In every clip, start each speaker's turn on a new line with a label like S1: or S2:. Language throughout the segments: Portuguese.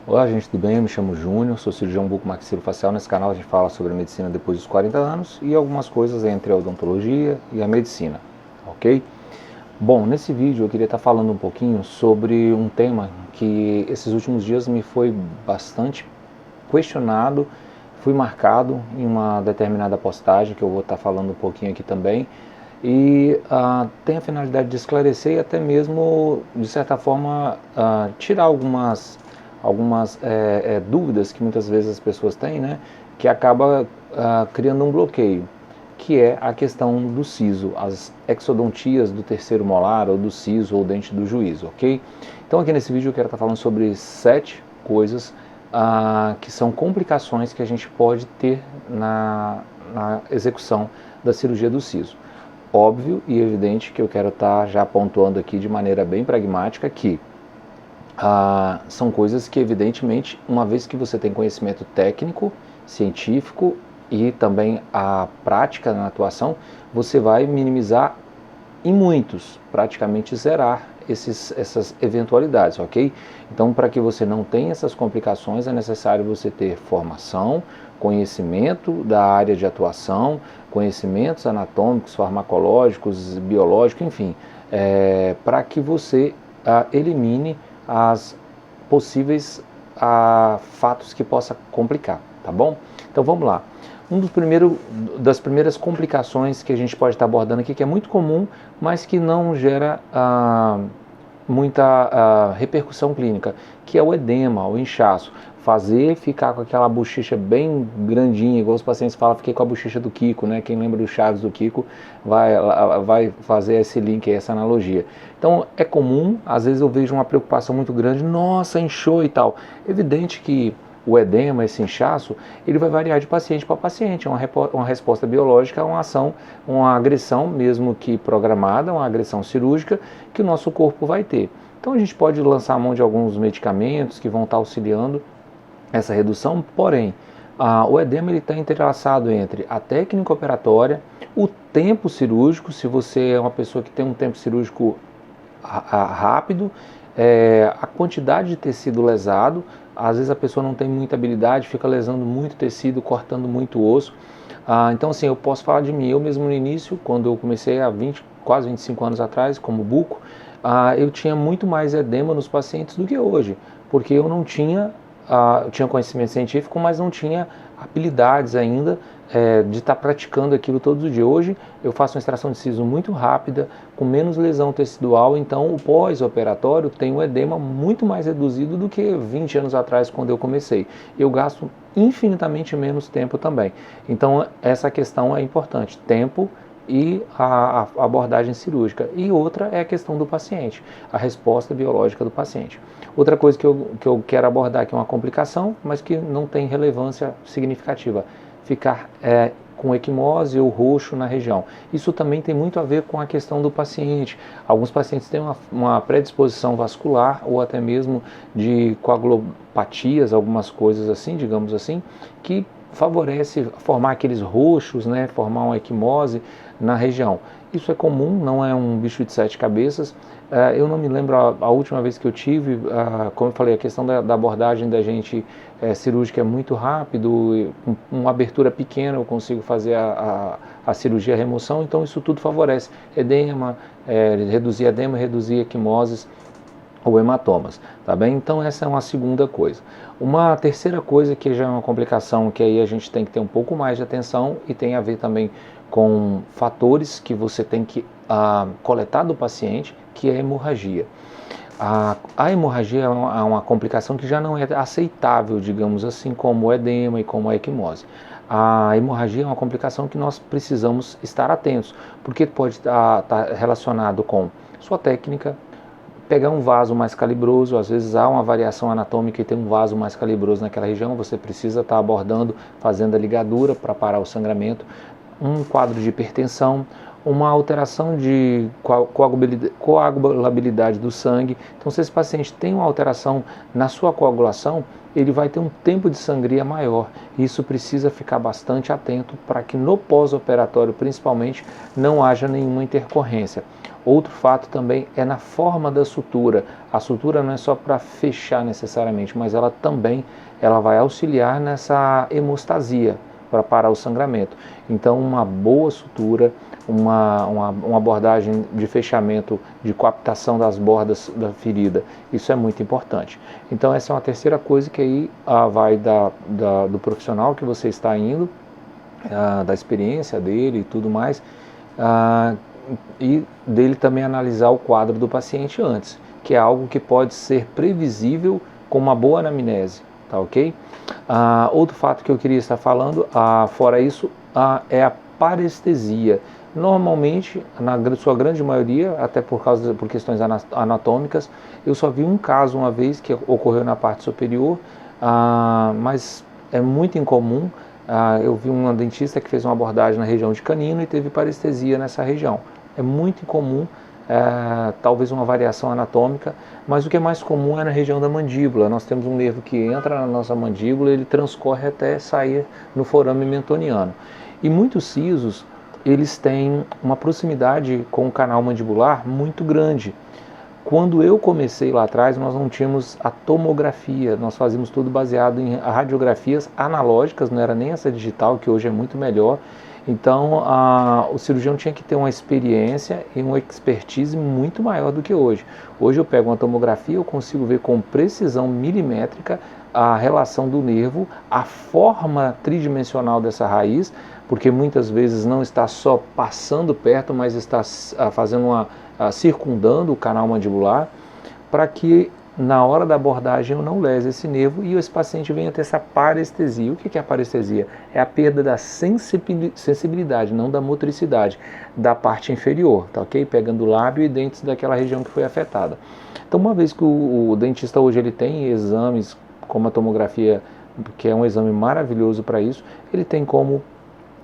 S1: Olá gente, tudo bem? Eu me chamo Júnior, sou cirurgião bucomaxilofacial. Nesse canal a gente fala sobre a medicina depois dos 40 anos e algumas coisas entre a odontologia e a medicina, ok? Bom, nesse vídeo eu queria estar falando um pouquinho sobre um tema que esses últimos dias me foi bastante questionado, fui marcado em uma determinada postagem que eu vou estar falando um pouquinho aqui também e tem a finalidade de esclarecer e até mesmo, de certa forma, tirar algumas dúvidas que muitas vezes as pessoas têm, né, que acaba criando um bloqueio, que é a questão do siso, as exodontias do terceiro molar, ou do siso, ou dente do juízo, ok? Então aqui nesse vídeo eu quero estar falando sobre 7 coisas que são complicações que a gente pode ter na execução da cirurgia do siso. Óbvio e evidente que eu quero estar já pontuando aqui de maneira bem pragmática que são coisas que, evidentemente, uma vez que você tem conhecimento técnico, científico e também a prática na atuação, você vai minimizar em muitos, praticamente zerar essas eventualidades, ok? Então, para que você não tenha essas complicações, é necessário você ter formação, conhecimento da área de atuação, conhecimentos anatômicos, farmacológicos, biológicos, enfim, para que você elimine as possíveis fatos que possa complicar, tá bom? Então vamos lá. Das primeiras complicações que a gente pode estar abordando aqui, que é muito comum, mas que não gera muita repercussão clínica, que é o edema, o inchaço. Ficar com aquela bochecha bem grandinha, igual os pacientes falam, fiquei com a bochecha do Kiko, né? Quem lembra do Chaves do Kiko vai fazer esse link, essa analogia. Então é comum, às vezes eu vejo uma preocupação muito grande, nossa, inchou e tal. Evidente que o edema, esse inchaço, ele vai variar de paciente para paciente, é uma resposta biológica a uma ação, uma agressão, mesmo que programada, uma agressão cirúrgica, que o nosso corpo vai ter. Então a gente pode lançar a mão de alguns medicamentos que vão estar auxiliando essa redução, porém, o edema está entrelaçado entre a técnica operatória, o tempo cirúrgico, se você é uma pessoa que tem um tempo cirúrgico rápido, a quantidade de tecido lesado, às vezes a pessoa não tem muita habilidade, fica lesando muito tecido, cortando muito osso. Então assim, eu posso falar de mim, eu mesmo no início, quando eu comecei há quase 25 anos atrás, como buco, eu tinha muito mais edema nos pacientes do que hoje, porque eu não tinha eu tinha conhecimento científico, mas não tinha habilidades ainda de estar praticando aquilo todos os dias. Hoje eu faço uma extração de siso muito rápida, com menos lesão tecidual, então o pós-operatório tem um edema muito mais reduzido do que 20 anos atrás, quando eu comecei. Eu gasto infinitamente menos tempo também. Então essa questão é importante, tempo e a abordagem cirúrgica. E outra é a questão do paciente, a resposta biológica do paciente. Outra coisa que eu quero abordar aqui é uma complicação, mas que não tem relevância significativa, ficar com equimose ou roxo na região. Isso também tem muito a ver com a questão do paciente. Alguns pacientes têm uma predisposição vascular ou até mesmo de coagulopatias, algumas coisas assim, digamos assim, que favorece formar aqueles roxos, né, formar uma equimose na região. Isso é comum, não é um bicho de 7 cabeças. Eu não me lembro a última vez que eu tive, como eu falei, a questão da abordagem da gente cirúrgica é muito rápido, com uma abertura pequena eu consigo fazer a cirurgia, a remoção, então isso tudo favorece edema, reduzir equimoses ou hematomas, tá bem? Então essa é uma segunda coisa. Uma terceira coisa que já é uma complicação, que aí a gente tem que ter um pouco mais de atenção e tem a ver também com fatores que você tem que coletar do paciente, que é a hemorragia. A hemorragia é uma complicação que já não é aceitável, digamos assim, como o edema e como a equimose. A hemorragia é uma complicação que nós precisamos estar atentos, porque pode estar relacionado com sua técnica, pegar um vaso mais calibroso, às vezes há uma variação anatômica e tem um vaso mais calibroso naquela região, você precisa estar abordando, fazendo a ligadura para parar o sangramento, um quadro de hipertensão, uma alteração de coagulabilidade do sangue. Então, se esse paciente tem uma alteração na sua coagulação, ele vai ter um tempo de sangria maior. Isso precisa ficar bastante atento para que no pós-operatório, principalmente, não haja nenhuma intercorrência. Outro fato também é na forma da sutura. A sutura não é só para fechar necessariamente, mas ela também vai auxiliar nessa hemostasia, para parar o sangramento. Então, uma boa sutura, uma abordagem de fechamento, de coaptação das bordas da ferida, isso é muito importante. Então, essa é uma terceira coisa que aí vai do profissional que você está indo, da experiência dele e tudo mais, e dele também analisar o quadro do paciente antes, que é algo que pode ser previsível com uma boa anamnese, tá ok? Outro fato que eu queria estar falando, fora isso, é a parestesia. Normalmente, na sua grande maioria, até por questões anatômicas, eu só vi um caso uma vez que ocorreu na parte superior, mas é muito incomum. Eu vi uma dentista que fez uma abordagem na região de canino e teve parestesia nessa região. É muito incomum, talvez uma variação anatômica, mas o que é mais comum é na região da mandíbula. Nós temos um nervo que entra na nossa mandíbula, ele transcorre até sair no forame mentoniano. E muitos sisos, eles têm uma proximidade com o canal mandibular muito grande. Quando eu comecei lá atrás, nós não tínhamos a tomografia, nós fazíamos tudo baseado em radiografias analógicas, não era nem essa digital, que hoje é muito melhor. Então, o cirurgião tinha que ter uma experiência e uma expertise muito maior do que hoje. Hoje eu pego uma tomografia, eu consigo ver com precisão milimétrica a relação do nervo, a forma tridimensional dessa raiz, porque muitas vezes não está só passando perto, mas está fazendo circundando o canal mandibular, para que na hora da abordagem eu não lese esse nervo e esse paciente venha ter essa parestesia. O que é a parestesia? É a perda da sensibilidade, não da motricidade, da parte inferior, tá ok? Pegando o lábio e dentes daquela região que foi afetada. Então, uma vez que o dentista hoje ele tem exames como a tomografia, que é um exame maravilhoso para isso, ele tem como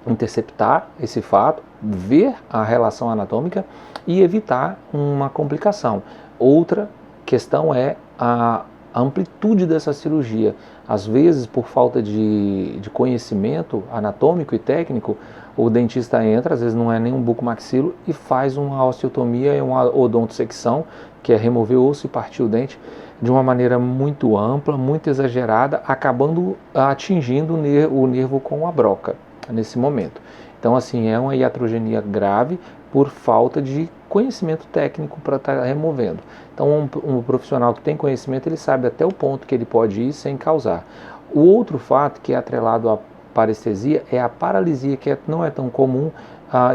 S1: interceptar esse fato, ver a relação anatômica e evitar uma complicação. Outra questão é a amplitude dessa cirurgia. Às vezes, por falta de conhecimento anatômico e técnico, o dentista entra, às vezes não é nem um bucomaxilo, e faz uma osteotomia e uma odontosecção, que é remover o osso e partir o dente, de uma maneira muito ampla, muito exagerada, acabando atingindo o nervo com a broca nesse momento. Então, assim, é uma iatrogenia grave por falta de conhecimento técnico para estar removendo. Então, um profissional que tem conhecimento, ele sabe até o ponto que ele pode ir sem causar. O outro fato que é atrelado à parestesia é a paralisia, que não é tão comum.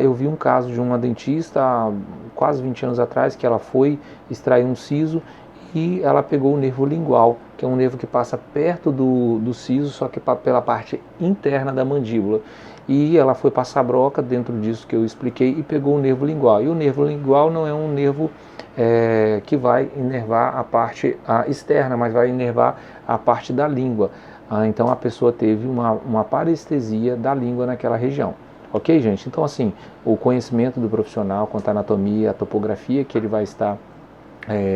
S1: Eu vi um caso de uma dentista há quase 20 anos atrás, que ela foi extrair um siso e ela pegou o nervo lingual, que é um nervo que passa perto do siso, só que pela parte interna da mandíbula. E ela foi passar broca dentro disso que eu expliquei e pegou o nervo lingual. E o nervo lingual não é um nervo que vai inervar a parte externa, mas vai inervar a parte da língua. Então a pessoa teve uma parestesia da língua naquela região. Ok, gente? Então, assim, o conhecimento do profissional quanto à anatomia, a topografia que ele vai estar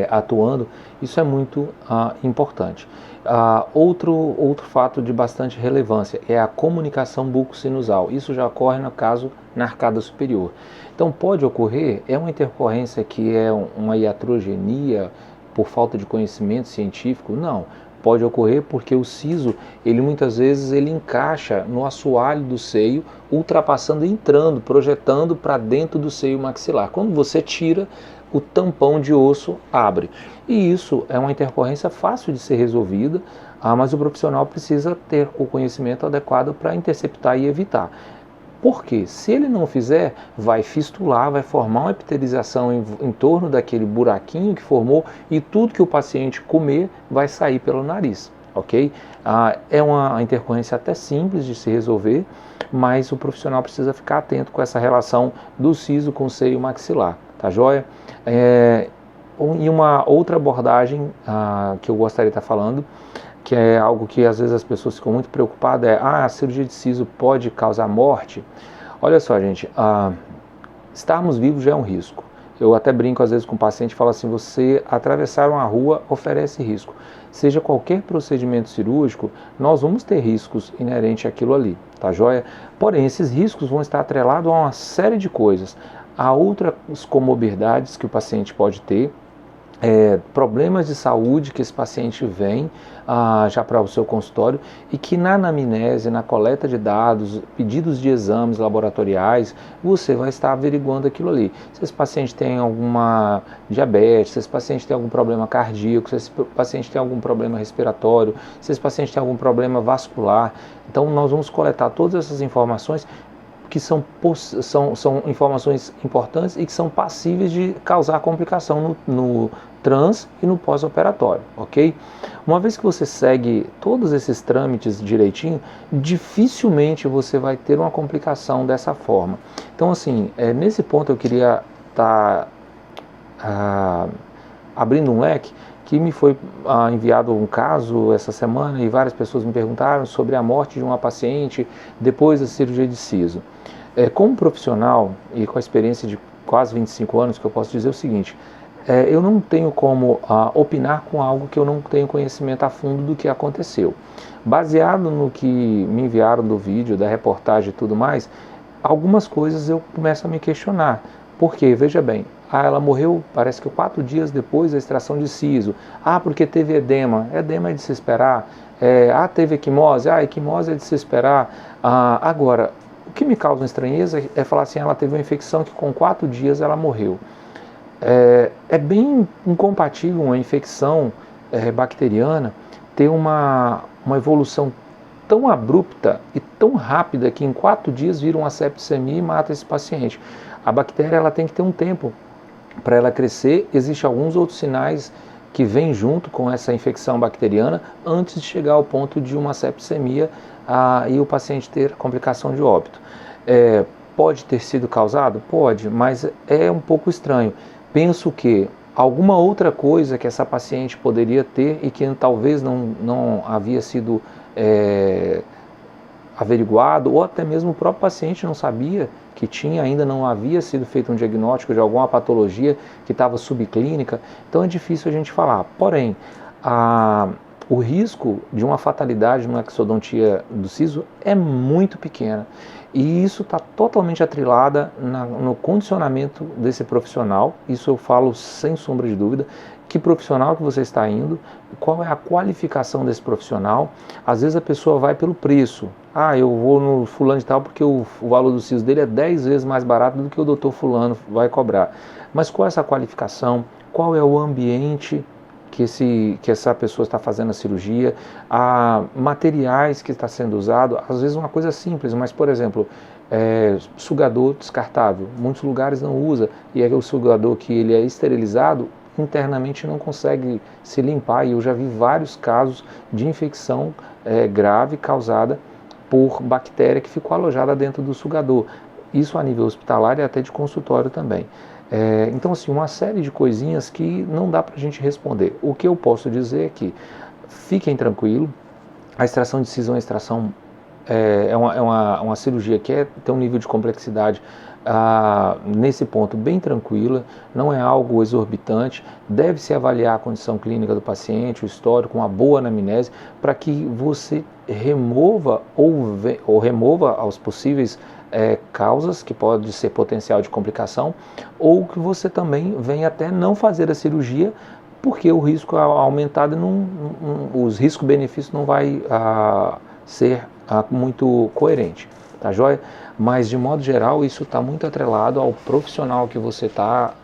S1: atuando, isso é muito importante. Outro fato de bastante relevância é a comunicação buco-sinusal. Isso já ocorre no caso na arcada superior. Então pode ocorrer, é uma intercorrência que é uma iatrogenia por falta de conhecimento científico? Não. Pode ocorrer porque o siso, ele muitas vezes ele encaixa no assoalho do seio, ultrapassando, entrando, projetando para dentro do seio maxilar. Quando você tira, o tampão de osso abre. E isso é uma intercorrência fácil de ser resolvida, mas o profissional precisa ter o conhecimento adequado para interceptar e evitar. Porque se ele não fizer, vai fistular, vai formar uma epitelização em torno daquele buraquinho que formou e tudo que o paciente comer vai sair pelo nariz, ok? É uma intercorrência até simples de se resolver, mas o profissional precisa ficar atento com essa relação do siso com o seio maxilar, tá joia? E uma outra abordagem que eu gostaria de estar falando, que é algo que às vezes as pessoas ficam muito preocupadas, a cirurgia de siso pode causar morte. Olha só, gente, estarmos vivos já é um risco. Eu até brinco às vezes com o paciente e falo assim, você atravessar uma rua oferece risco. Seja qualquer procedimento cirúrgico, nós vamos ter riscos inerentes àquilo ali, tá joia? Porém, esses riscos vão estar atrelados a uma série de coisas. há outras comorbidades que o paciente pode ter, problemas de saúde que esse paciente vem já para o seu consultório e que na anamnese, na coleta de dados, pedidos de exames laboratoriais, você vai estar averiguando aquilo ali. Se esse paciente tem alguma diabetes, se esse paciente tem algum problema cardíaco, se esse paciente tem algum problema respiratório, se esse paciente tem algum problema vascular. Então nós vamos coletar todas essas informações que são informações importantes e que são passíveis de causar complicação no trans e no pós-operatório, ok? Uma vez que você segue todos esses trâmites direitinho, dificilmente você vai ter uma complicação dessa forma. Então, assim, nesse ponto eu queria estar abrindo um leque, que me foi enviado um caso essa semana e várias pessoas me perguntaram sobre a morte de uma paciente depois da cirurgia de siso. Como profissional e com a experiência de quase 25 anos, que eu posso dizer o seguinte, eu não tenho como opinar com algo que eu não tenho conhecimento a fundo do que aconteceu. Baseado no que me enviaram do vídeo, da reportagem e tudo mais, algumas coisas eu começo a me questionar. Porque, veja bem, ela morreu, parece que 4 dias depois da extração de siso. Porque teve edema. Edema é de se esperar. Teve equimose. Equimose é de se esperar. Agora, o que me causa estranheza é falar assim, ela teve uma infecção que com 4 dias ela morreu. É bem incompatível uma infecção bacteriana ter uma evolução tão abrupta e tão rápida que em 4 dias vira uma septicemia e mata esse paciente. A bactéria ela tem que ter um tempo para ela crescer. Existem alguns outros sinais que vêm junto com essa infecção bacteriana antes de chegar ao ponto de uma septicemia e o paciente ter complicação de óbito. Pode ter sido causado? Pode, mas é um pouco estranho. Penso que alguma outra coisa que essa paciente poderia ter e que talvez não havia sido averiguado, ou até mesmo o próprio paciente não sabia que tinha, ainda não havia sido feito um diagnóstico de alguma patologia que estava subclínica, então é difícil a gente falar. Porém, o risco de uma fatalidade numa exodontia do siso é muito pequena. E isso está totalmente atrelado no condicionamento desse profissional. Isso eu falo sem sombra de dúvida. Que profissional que você está indo, qual é a qualificação desse profissional. Às vezes a pessoa vai pelo preço. Eu vou no fulano de tal porque o valor do siso dele é 10 vezes mais barato do que o doutor fulano vai cobrar. Mas qual é essa qualificação? Qual é o ambiente que essa pessoa está fazendo a cirurgia, materiais que está sendo usado, às vezes uma coisa simples, mas por exemplo, sugador descartável, muitos lugares não usa, e é o sugador que ele é esterilizado, internamente não consegue se limpar, e eu já vi vários casos de infecção grave causada por bactéria que ficou alojada dentro do sugador, isso a nível hospitalar e até de consultório também. Então, assim, uma série de coisinhas que não dá para a gente responder. O que eu posso dizer é que fiquem tranquilos, a extração de siso é uma extração, uma cirurgia que tem um nível de complexidade nesse ponto bem tranquila, não é algo exorbitante, deve-se avaliar a condição clínica do paciente, o histórico, uma boa anamnese, para que você remova ou remova as possíveis causas que pode ser potencial de complicação, ou que você também venha até não fazer a cirurgia, porque o risco aumentado, os riscos-benefícios não vai ser muito coerente, tá joia? Mas de modo geral isso está muito atrelado ao profissional que você está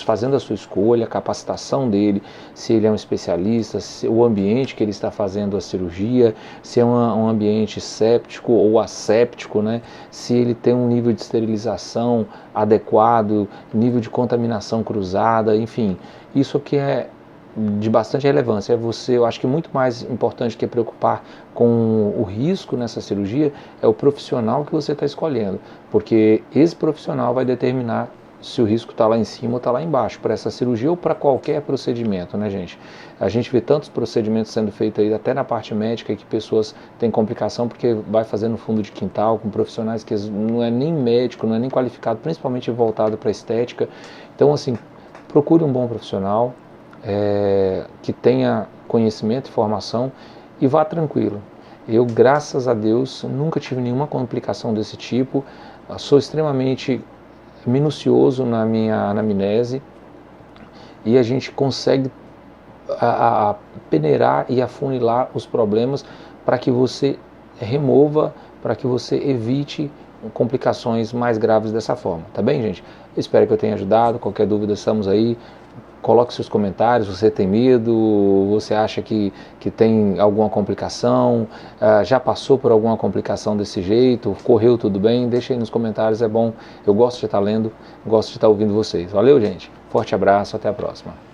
S1: fazendo a sua escolha, a capacitação dele, se ele é um especialista, o ambiente que ele está fazendo a cirurgia, se é um ambiente séptico ou asséptico, né? Se ele tem um nível de esterilização adequado, nível de contaminação cruzada, enfim, isso que é de bastante relevância. Eu acho que muito mais importante que preocupar com o risco nessa cirurgia é o profissional que você está escolhendo, porque esse profissional vai determinar se o risco está lá em cima ou está lá embaixo, para essa cirurgia ou para qualquer procedimento, né, gente? A gente vê tantos procedimentos sendo feitos aí, até na parte médica, que pessoas têm complicação porque vai fazer no fundo de quintal, com profissionais que não é nem médico, não é nem qualificado, principalmente voltado para estética. Então, assim, procure um bom profissional, que tenha conhecimento e formação e vá tranquilo. Eu, graças a Deus, nunca tive nenhuma complicação desse tipo, sou extremamente minucioso na minha anamnese e a gente consegue peneirar e afunilar os problemas para que você remova, para que você evite complicações mais graves dessa forma, tá bem, gente? Espero que eu tenha ajudado. Qualquer dúvida, estamos aí. Coloque seus comentários. Você tem medo? Você acha que tem alguma complicação? Já passou por alguma complicação desse jeito? Correu tudo bem? Deixa aí nos comentários, é bom. Eu gosto de estar lendo, gosto de estar ouvindo vocês. Valeu, gente. Forte abraço, até a próxima.